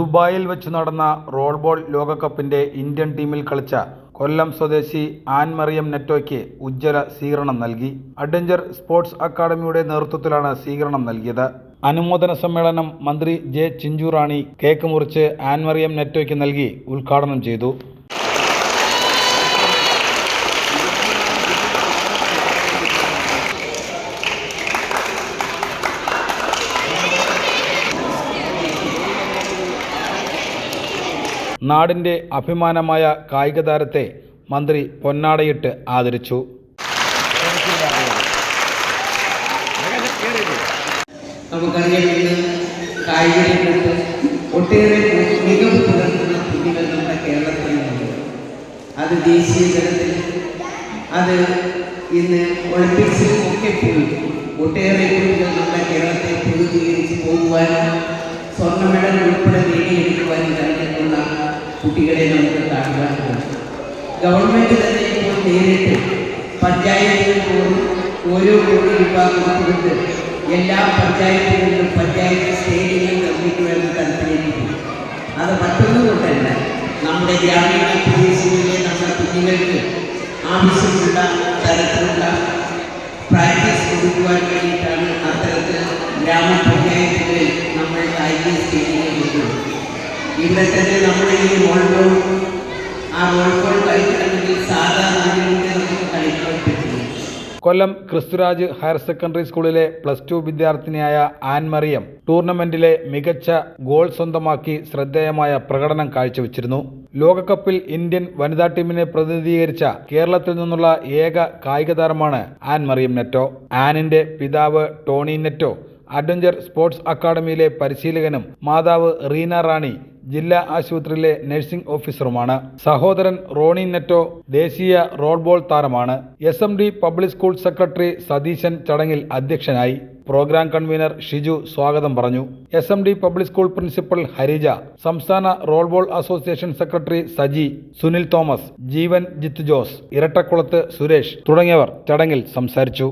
ദുബായിൽ വെച്ച് നടന്ന റോൾബോൾ ലോകകപ്പിന്റെ ഇന്ത്യൻ ടീമിൽ കളിച്ച കൊല്ലം സ്വദേശി ആൻ മറിയം നെറ്റോയ്ക്ക് ഉജ്ജ്വല സ്വീകരണം നൽകി. അഡ്വഞ്ചർ സ്പോർട്സ് അക്കാദമിയുടെ നേതൃത്വത്തിലാണ് സ്വീകരണം നൽകിയത്. അനുമോദന സമ്മേളനം മന്ത്രി ജെ ചിഞ്ചുറാണി കേക്ക് മുറിച്ച് ആൻ മറിയം നെറ്റോയ്ക്ക് നൽകി ഉദ്ഘാടനം ചെയ്തു. നാടിന്റെ അഭിമാനമായ കായിക താരത്തെ മന്ത്രി പൊന്നാടയിട്ട് ആദരിച്ചു. നമുക്കറിയാം, ഇന്ന് കായിക രംഗത്ത് ഒട്ടേറെ മികവ് പുലർത്തുന്ന കുട്ടികൾ നമ്മുടെ കേരളത്തിലുണ്ട്. അത് ദേശീയ തലത്തിൽ, അത് ഇന്ന് ഒളിമ്പിക്സിലും ഒക്കെ പോയി ഒട്ടേറെ കുട്ടികൾ നമ്മുടെ കേരളത്തെ പ്രതിനിധീകരിച്ച് പോകുവാനും സ്വർണ്ണ മെഡൽ ഉൾപ്പെടെ നേടിയെടുക്കുവാനും കഴിഞ്ഞിട്ടുള്ള കുട്ടികളെ നമുക്ക് കാണുവാനുണ്ട്. ഗവൺമെൻറ് തന്നെ ഇപ്പോൾ നേരിട്ട് പഞ്ചായത്തുകൾ പോലും ഓരോ കോടി രൂപ കൊടുത്തുകൊണ്ട് എല്ലാ പഞ്ചായത്തുകളിലും പഞ്ചായത്ത് സ്റ്റേഡിയങ്ങൾ നിർമ്മിക്കുവാൻ താല്പര്യപ്പെടുന്നു. അത് മറ്റൊന്നുകൊണ്ടല്ല, നമ്മുടെ ഗ്രാമീണ പ്രദേശങ്ങളിലെ നമ്മുടെ കുഞ്ഞുങ്ങൾക്ക് ആവശ്യമുള്ള തരത്തിലുള്ള പ്രാക്ടീസ് കൊടുക്കുവാൻ വേണ്ടിയിട്ടാണ് അത്തരത്തിൽ ഗ്രാമപഞ്ചായത്തുകളിൽ നമ്മൾ കായിക സ്റ്റേഡിയങ്ങൾ കൊടുക്കുന്നത്. ഇവിടെ തന്നെ നമ്മുടെ ഈ റോൾബോൾ കളിക്കണമെങ്കിൽ സാധാരണ നമുക്ക് കളിക്കാൻ പറ്റില്ല. കൊല്ലം ക്രിസ്തുരാജ് ഹയർ സെക്കൻഡറി സ്കൂളിലെ +2 വിദ്യാർത്ഥിനിയായ ആൻ മറിയം ടൂർണമെന്റിലെ മികച്ച ഗോൾ സ്വന്തമാക്കി ശ്രദ്ധേയമായ പ്രകടനം കാഴ്ചവെച്ചിരുന്നു. ലോകകപ്പിൽ ഇന്ത്യൻ വനിതാ ടീമിനെ പ്രതിനിധീകരിച്ച കേരളത്തിൽ നിന്നുള്ള ഏക കായിക താരമാണ് ആൻ മറിയം നെറ്റോ. ആനിന്റെ പിതാവ് ടോണി നെറ്റോ അഡ്വഞ്ചർ സ്പോർട്സ് അക്കാദമിയിലെ പരിശീലകനും മാതാവ് റീന റാണി ജില്ലാ ആശുപത്രിയിലെ നഴ്സിംഗ് ഓഫീസറുമാണ്. സഹോദരൻ റോണി നെറ്റോ ദേശീയ റോൾബോൾ താരമാണ്. SMD public school secretary Satheesan ചടങ്ങിൽ അധ്യക്ഷനായി. പ്രോഗ്രാം കൺവീനർ ഷിജു സ്വാഗതം പറഞ്ഞു. SMD public school principal Harija, സംസ്ഥാന roll ball association secretary Saji, Sunil Thomas, Jeevan Jith Jose, ഇരട്ടക്കുളത്ത് സുരേഷ് തുടങ്ങിയവർ ചടങ്ങിൽ സംസാരിച്ചു.